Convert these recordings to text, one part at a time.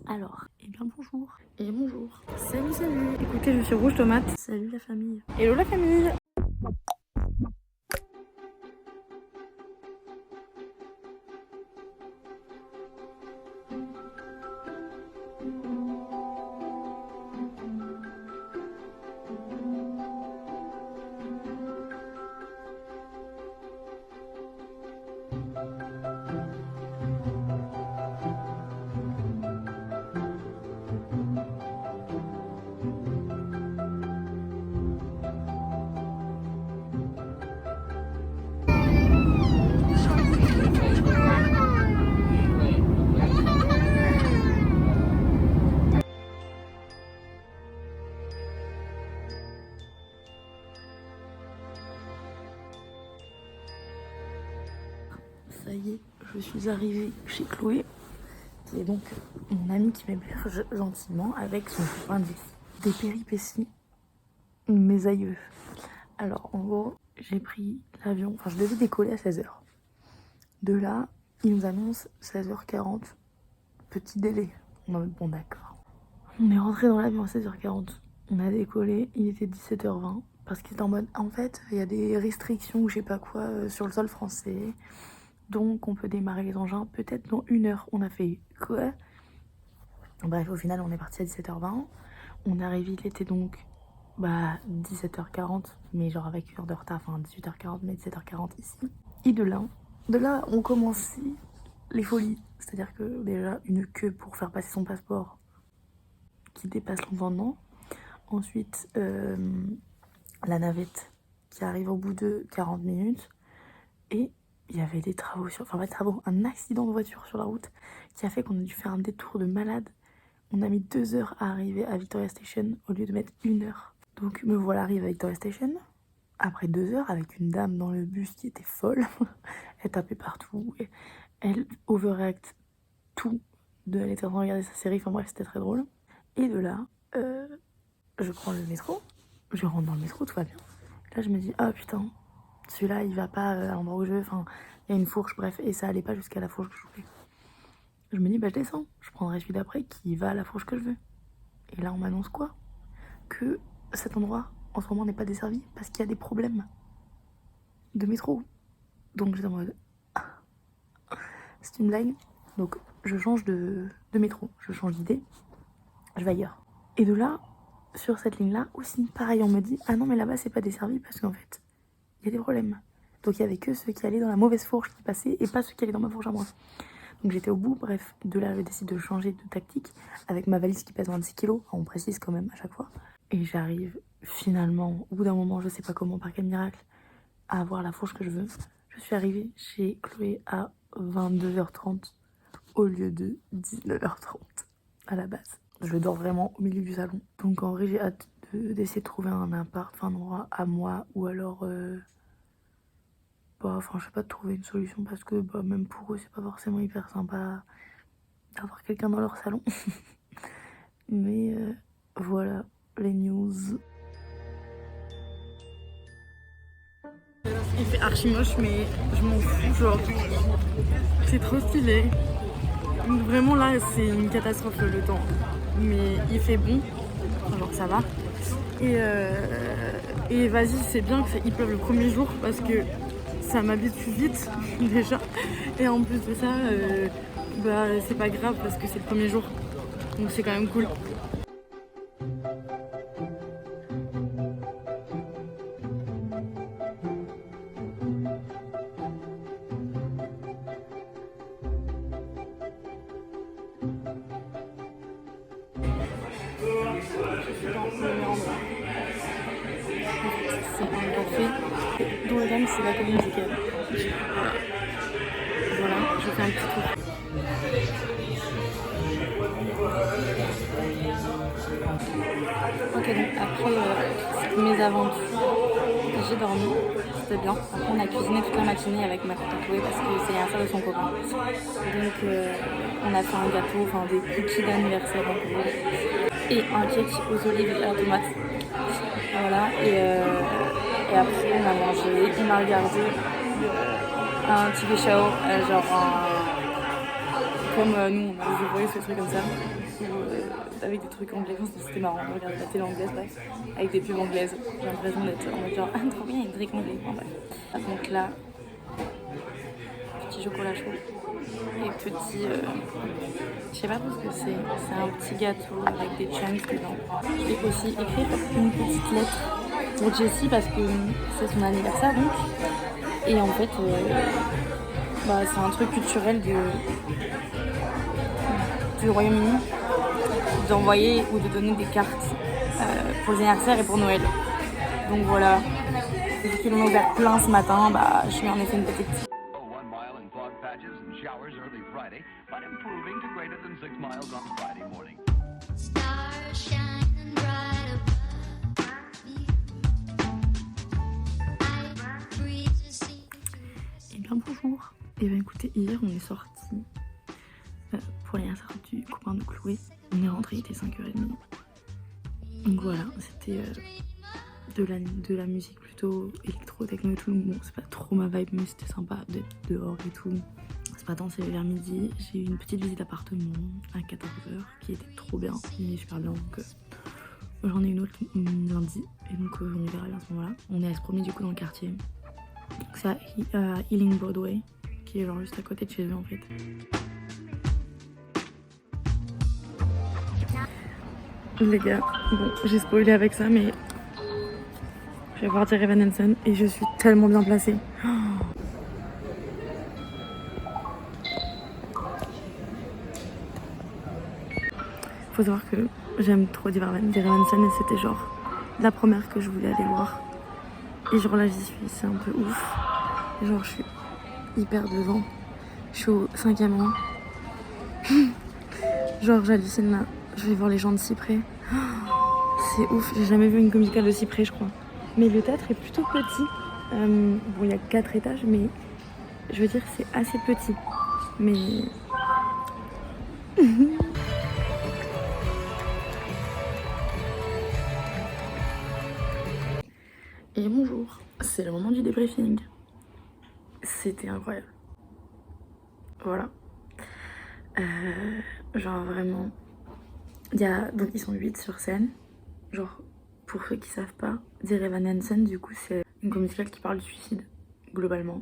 Alors, et bien bonjour. Et bonjour. Salut, salut. Écoutez, je suis Rouge Tomate. Salut la famille. Hello la famille. Ça y est, je suis arrivée chez Chloé, qui est donc mon amie qui m'héberge gentiment avec son copain des péripéties, mes aïeux. Alors en gros, j'ai pris l'avion, enfin je devais décoller à 16h. De là, il nous annonce 16h40, petit délai. On est bon d'accord. On est rentré dans l'avion à 16h40, on a décollé, il était 17h20, parce qu'il était en mode, en fait, il y a des restrictions ou je sais pas quoi sur le sol français. Donc on peut démarrer les engins peut-être dans 1 heure. On a fait quoi? Bref, au final on est parti à 17h20. On est arrivé, il était donc 17h40, mais genre avec 1 heure de retard, enfin 18h40, mais 17h40 ici. Et de là on commence les folies. C'est-à-dire que déjà une queue pour faire passer son passeport qui dépasse l'entendement. Ensuite la navette qui arrive au bout de 40 minutes. Et il y avait des travaux, un accident de voiture sur la route qui a fait qu'on a dû faire un détour de malade. On a mis 2 heures à arriver à Victoria Station au lieu de mettre 1 heure. Donc me voilà arrivée à Victoria Station, après 2 heures, avec une dame dans le bus qui était folle. Elle tapait partout, et elle overreact tout. Elle était en train de regarder sa série, enfin bref, c'était très drôle. Et de là, je prends le métro, je rentre dans le métro, tout va bien. Là je me dis, ah putain, celui-là il va pas à l'endroit où je veux, enfin il y a une fourche, bref, et ça allait pas jusqu'à la fourche que je voulais. Je me dis je descends, je prendrai celui d'après qui va à la fourche que je veux. Et là on m'annonce quoi? Que cet endroit en ce moment n'est pas desservi parce qu'il y a des problèmes de métro. Donc j'étais en mode c'est une blague. Donc je change de métro, je change d'idée, je vais ailleurs. Et de là, sur cette ligne là aussi, pareil, on me dit ah non mais là-bas c'est pas desservi parce qu'en fait il y a des problèmes. Donc il y avait que ceux qui allaient dans la mauvaise fourche qui passaient et pas ceux qui allaient dans ma fourche à moi. Donc j'étais au bout, bref, de là je décide de changer de tactique avec ma valise qui pèse 26 kilos, on précise quand même à chaque fois. Et j'arrive finalement, au bout d'un moment, je sais pas comment, par quel miracle, à avoir la fourche que je veux. Je suis arrivée chez Chloé à 22h30 au lieu de 19h30 à la base. Je dors vraiment au milieu du salon. Donc en vrai j'ai hâte d'essayer de trouver un appart, enfin un endroit à moi ou alors... je sais pas, de trouver une solution parce que même pour eux c'est pas forcément hyper sympa d'avoir quelqu'un dans leur salon. Mais voilà les news. Il fait archi moche mais je m'en fous, genre c'est trop stylé. Vraiment là c'est une catastrophe le temps. Mais il fait bon, alors ça va. Et vas-y, c'est bien qu'il pleuve le premier jour parce que ça m'habitue vite déjà. Et en plus de ça, c'est pas grave parce que c'est le premier jour. Donc c'est quand même cool. C'est un café dont le gamme c'est la commune musicale. Voilà, je fais un petit tour. Ok, donc après mes aventures, j'ai dormi, c'était bien. Après on a cuisiné toute la matinée avec ma tante Chloé parce que c'est l'anniversaire de son copain. Donc on a fait un gâteau, enfin des cookies d'anniversaire en gros. Et un cake aux olives et à la tomate. Voilà, et après on a mangé, on a regardé un TV show, genre comme nous on a The Voice, des trucs comme ça, avec des trucs anglais, c'était marrant, on regardait la télé anglaise, bref, avec des pubs anglaises. J'ai l'impression d'être en mode genre, ah trop bien, il y a des trucs anglais, bon, bref. Donc là, petit chocolat chaud et petit, je sais pas trop ce que c'est un petit gâteau avec des chunks dedans. Je vais aussi écrire une petite lettre pour Jessie parce que c'est son anniversaire donc. Et en fait, c'est un truc culturel du Royaume-Uni d'envoyer ou de donner des cartes pour les anniversaires et pour Noël. Donc voilà, vu qu'ils l'ont ouvert plein ce matin, je suis en effet une petite. Et bien bonjour. Et bien écoutez, hier on est sorti pour l'anniversaire du copain de Chloé. On est rentré, il était 5h30. Donc voilà, c'était de la musique plutôt électro-techno et tout. Bon, c'est pas trop ma vibe, mais c'était sympa d'être dehors et tout. Ce matin, c'est vers midi. J'ai eu une petite visite d'appartement à 14h qui était trop bien. Il est super bien. Donc j'en ai une autre lundi. Et donc on verra bien à ce moment-là. On est à se promener du coup dans le quartier. C'est à Ealing Broadway, qui est genre juste à côté de chez eux en fait. Les gars, bon, j'ai spoilé avec ça, mais je vais voir dire Evanescence et je suis tellement bien placée. Faut savoir que j'aime trop dire Evanescence et c'était genre la première que je voulais aller voir. Et genre là j'y suis, c'est un peu ouf. Et genre je suis hyper devant. Je suis au 5e rang. Genre j'hallucine là. Je vais voir les gens de si près. C'est ouf, j'ai jamais vu une comédie de si près je crois. Mais le théâtre est plutôt petit. Bon il y a 4 étages mais je veux dire c'est assez petit. Mais... Et bonjour, c'est le moment du débriefing. C'était incroyable. Voilà. Genre vraiment... Donc ils sont 8 sur scène. Genre, pour ceux qui savent pas, Dear Evan Hansen, du coup, c'est une comédie qui parle du suicide, globalement.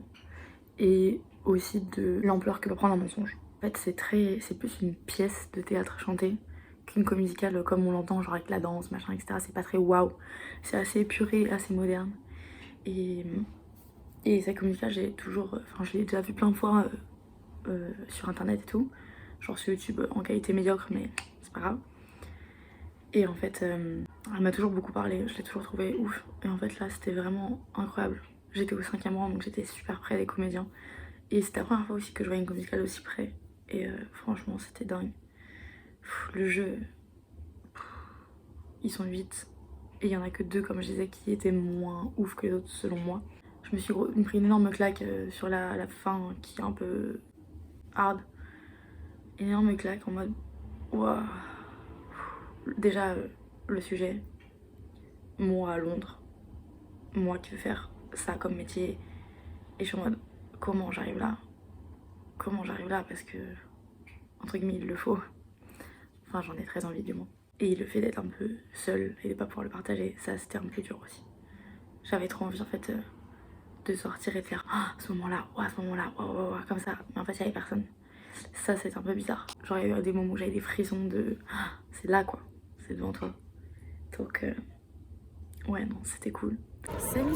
Et aussi de l'ampleur que peut prendre un mensonge. En fait, c'est plus une pièce de théâtre chantée qu'une comédie musicale comme on l'entend, genre avec la danse, machin, etc. C'est pas très waouh. C'est assez épuré, assez moderne. Et cette comédie musicale, je l'ai déjà vu plein de fois sur internet et tout. Genre sur YouTube en qualité médiocre, mais c'est pas grave. Et en fait, elle m'a toujours beaucoup parlé, je l'ai toujours trouvé ouf. Et en fait là, c'était vraiment incroyable. J'étais au 5e rang, donc j'étais super près des comédiens. Et c'était la première fois aussi que je voyais une comédie musicale aussi près. Et franchement, c'était dingue. Le jeu, ils sont 8. Et il y en a que 2, comme je disais, qui étaient moins ouf que les autres, selon moi. Je me suis pris une énorme claque sur la fin, qui est un peu hard. Une énorme claque en mode... Waouh. Déjà, le sujet, moi à Londres, moi qui veux faire ça comme métier, et je suis en mode comment j'arrive là parce que, entre guillemets, il le faut. Enfin, j'en ai très envie du moins. Et le fait d'être un peu seule et de pas pouvoir le partager, ça c'était un peu dur aussi. J'avais trop envie en fait de sortir et de faire à ce moment-là, comme ça, mais en fait il y avait personne. Ça c'est un peu bizarre. Genre il y a eu des moments où j'avais des frissons de c'est là quoi. C'est devant toi. Donc, ouais, non, c'était cool. Salut.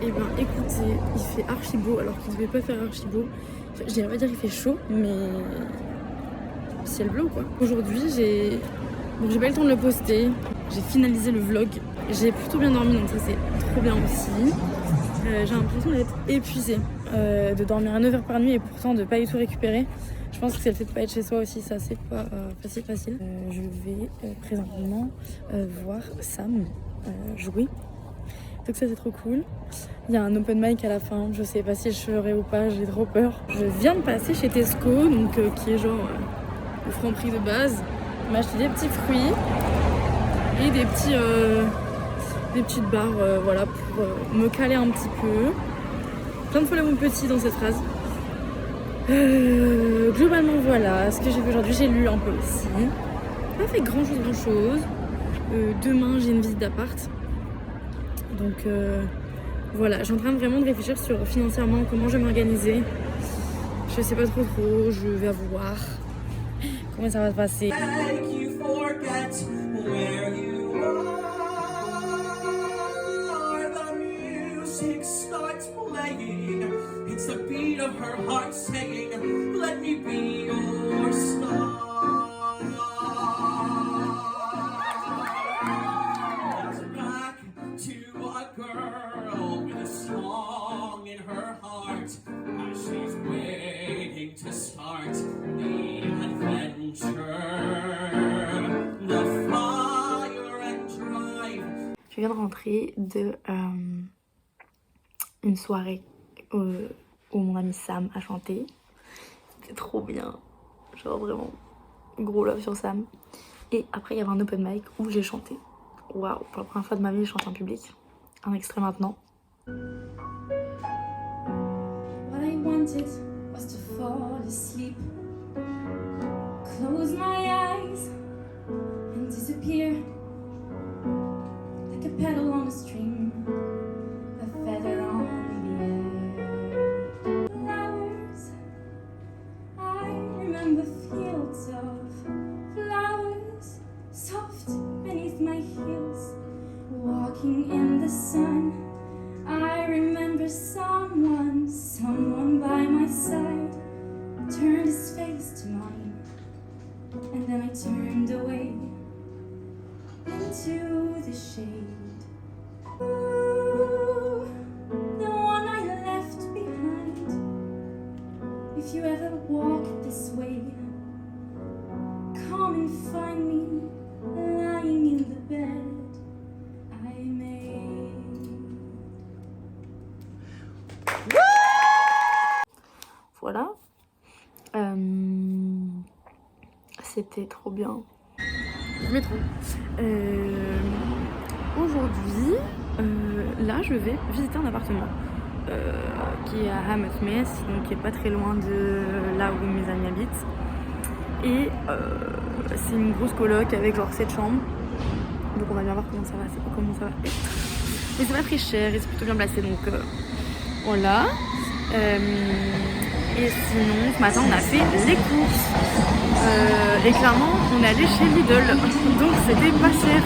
Et ben, écoutez, il fait archi beau alors qu'il devait pas faire archi beau. Je dirais pas dire qu'il fait chaud, mais ciel bleu quoi. Aujourd'hui, j'ai pas eu le temps de le poster. J'ai finalisé le vlog. J'ai plutôt bien dormi, donc ça c'est trop bien aussi. J'ai l'impression d'être épuisée, de dormir à 9h par nuit et pourtant de pas du tout récupérer. Je pense que c'est le fait de pas être chez soi aussi, ça c'est pas facile. Je vais présentement voir Sam jouer. Donc ça c'est trop cool. Il y a un open mic à la fin, je sais pas si je ferai ou pas, j'ai trop peur. Je viens de passer chez Tesco, donc qui est genre le Franprix de base. On m'a acheté des petits fruits et des petites barres, voilà, pour me caler un petit peu. Plein de fois le mot petit dans cette phrase. Globalement voilà ce que j'ai fait aujourd'hui. J'ai lu un peu aussi. Pas fait grand chose. Demain j'ai une visite d'appart. Donc voilà, je suis en train vraiment de réfléchir sur financièrement comment je vais m'organiser. Je sais pas trop, je vais voir comment ça va se passer. Je viens de rentrer de une soirée où mon ami Sam a chanté. C'était trop bien. Genre vraiment gros love sur Sam. Et après il y avait un open mic où j'ai chanté. Waouh, pour la première fois de ma vie je chante en public. Un extrait maintenant. What I wanted was to fall asleep, close my eyes and disappear like a pedal on a string, a feather on the air. Flowers, I remember fields of flowers, soft beneath my heels, walking in the sun. I remember someone by my side turned his face to mine, and then I turned away into the shade. Ooh, the one I left behind. If you ever walk this way, come and find me lying in the bed I made. Voilà. C'était trop bien. Métro. Aujourd'hui, là, je vais visiter un appartement qui est à Hammersmith, donc qui est pas très loin de là où mes amis habitent. Et c'est une grosse coloc avec genre 7 chambres. Donc on va bien voir comment ça va être. Mais c'est pas très cher et c'est plutôt bien placé, donc voilà. Et sinon, ce matin, on a fait les courses. Et clairement, on est allé chez Lidl. Donc, c'était pas cher.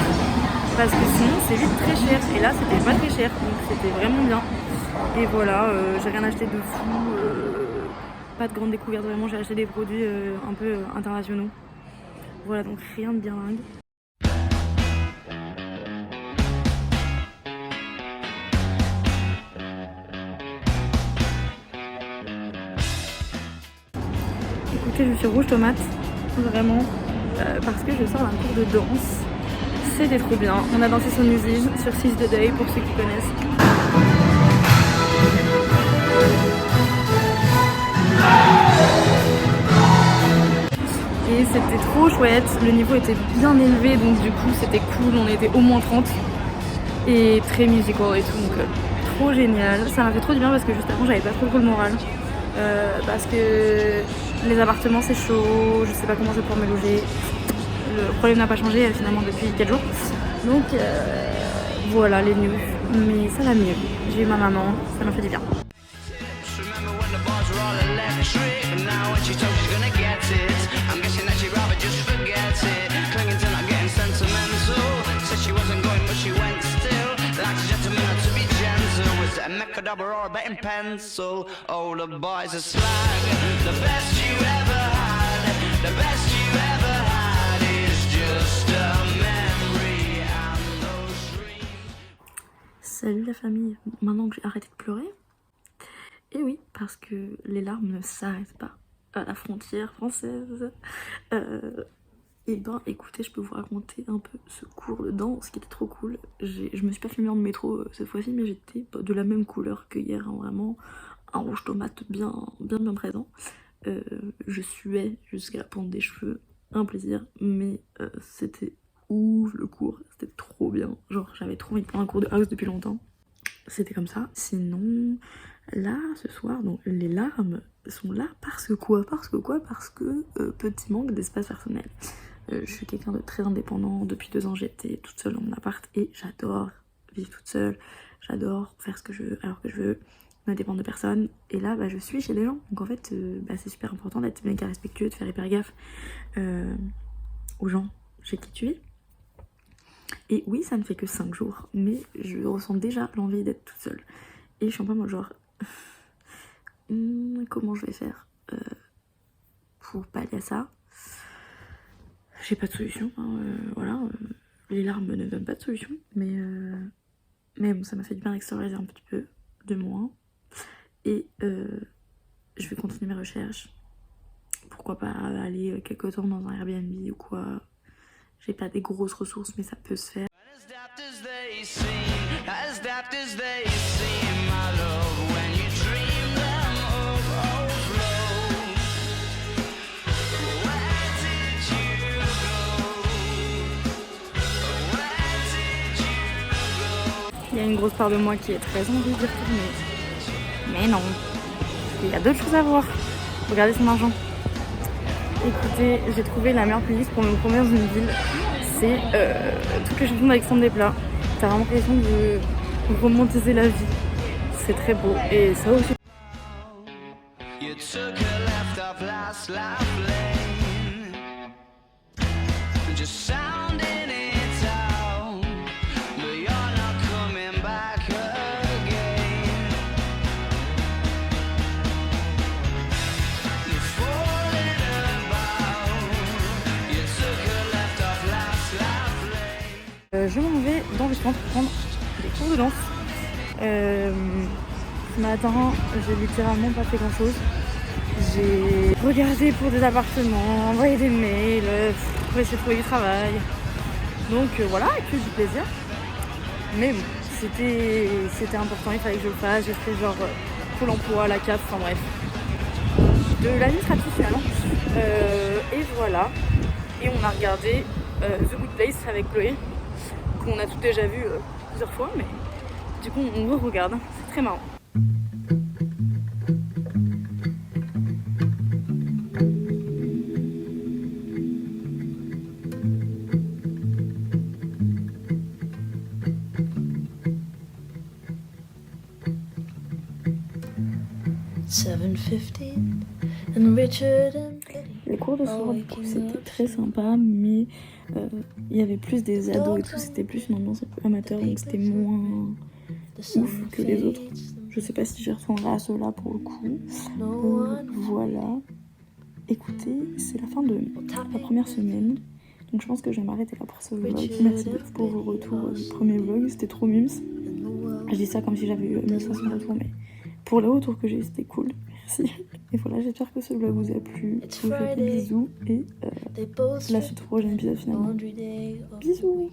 Parce que sinon, c'est vite très cher. Et là, c'était pas très cher. Donc, c'était vraiment bien. Et voilà, j'ai rien acheté de fou. Pas de grande découverte, vraiment. J'ai acheté des produits un peu internationaux. Voilà, donc rien de bien dingue. Écoutez, je suis rouge tomate, vraiment, parce que je sors d'un cours de danse. C'était trop bien. On a dansé sur Musique, sur Seize the Day, pour ceux qui connaissent. Et c'était trop chouette, le niveau était bien élevé, donc du coup c'était cool, on était au moins 30. Et très musical et tout, donc trop génial. Ça m'a fait trop du bien parce que juste avant j'avais pas trop le moral. Parce que les appartements c'est chaud, je sais pas comment je vais pouvoir me loger. Le problème n'a pas changé finalement depuis 4 jours. Donc voilà les news. Mais ça va mieux. J'ai eu ma maman, ça m'a fait du bien. Or a betting pencil. Oh, the boys are slag. The best you ever had, the best you ever had is just a memory and those dreams. Salut la famille, maintenant que j'ai arrêté de pleurer. Et oui, parce que les larmes ne s'arrêtent pas à la frontière française. Et ben écoutez, je peux vous raconter un peu ce cours de danse qui était trop cool. Je me suis pas filmée en métro cette fois-ci, mais j'étais de la même couleur que hier, hein, vraiment un rouge tomate bien présent. Je suais jusqu'à la pointe des cheveux, un plaisir, mais c'était ouf le cours, c'était trop bien. Genre j'avais trop envie de prendre un cours de house depuis longtemps. C'était comme ça. Sinon, là, ce soir, donc les larmes sont là parce que petit manque d'espace personnel. Je suis quelqu'un de très indépendant. Depuis 2 ans, j'étais toute seule dans mon appart et j'adore vivre toute seule. J'adore faire ce que je veux alors que je veux, ne dépendre de personne. Et là, je suis chez des gens. Donc en fait, c'est super important d'être méga respectueux, de faire hyper gaffe aux gens chez qui tu es. Et oui, ça ne fait que 5 jours, mais je ressens déjà l'envie d'être toute seule. Et je suis un peu moi genre, comment je vais faire pour pallier à ça? J'ai pas de solution, hein, voilà. Les larmes ne donnent pas de solution, mais bon, ça m'a fait du bien d'extérioriser un petit peu de moi. Et je vais continuer mes recherches. Pourquoi pas aller quelque temps dans un Airbnb ou quoi. J'ai pas des grosses ressources, mais ça peut se faire. Il y a une grosse part de moi qui est très envie d'y retourner. Mais non, il y a d'autres choses à voir. Regardez son argent. Écoutez, j'ai trouvé la meilleure playlist pour me promener dans une ville. C'est toutes les chansons d'Alexandre Desplat. T'as vraiment l'impression de romantiser la vie. C'est très beau. Et ça aussi. Je m'en vais dans le centre prendre des cours de danse. Ce matin, j'ai littéralement pas fait grand chose. J'ai regardé pour des appartements, envoyé des mails, pour essayer de trouver du travail. Donc voilà, que du plaisir. Mais bon, c'était important, il fallait que je le fasse. J'ai fait genre Pôle emploi, la CAF, enfin bref. De l'administratif finalement. Et voilà. Et on a regardé The Good Place avec Chloé, qu'on a toutes déjà vu plusieurs fois, mais du coup on re-regarde, c'est très marrant. Les cours de soir, du coup, c'était très sympa, mais il y avait plus des ados et tout, c'était plus une ambiance un peu amateur, donc c'était moins ouf que les autres. Je sais pas si j'y retournerai à ceux-là pour le coup. Voilà. Écoutez, c'est la fin de la première semaine, donc je pense que je vais m'arrêter là pour ce vlog. Merci pour vos retours du premier vlog, c'était trop mimes. Je dis ça comme si j'avais eu 1500 retours, mais pour les retours que j'ai eu, c'était cool. Merci. Et voilà, j'espère que ce vlog vous a plu. Je vous fais des bisous et la suite au prochain épisode finalement. Bisous.